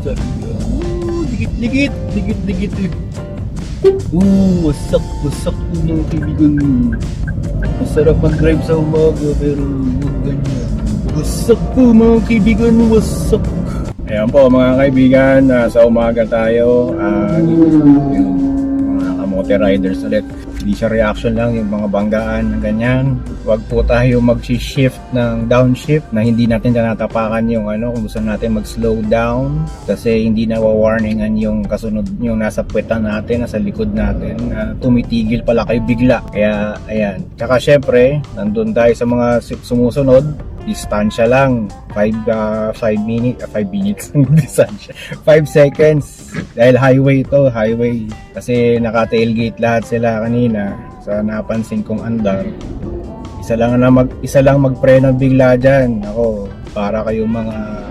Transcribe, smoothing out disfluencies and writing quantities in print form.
Dikit-dikit, dikit-dikit eh. Wasak po mga kaibigan. Masarap mag-drive sa umaga pero huwag ganyan. Wasak po mga kaibigan, wasak. Ayan po mga kaibigan, sa umaga tayo. Yung mga kamote riders ulit. Hindi siya reaction lang, yung mga banggaan na ganyan. Huwag po tayo mag-shift ng downshift na hindi natin tinatapakan yung kung gusto natin mag-slow down kasi hindi na warningan yung kasunod, yung nasa puwetan natin, nasa likod natin, tumitigil pala kayo bigla. Kaya ayan. Tsaka syempre, nandun tayo sa mga sumusunod, distansya lang, 5 minutes 5 seconds dahil highway kasi naka-tailgate lahat sila kanina sa napansin kong andar. Isa lang magpreno bigla diyan. Ako, para kayo mga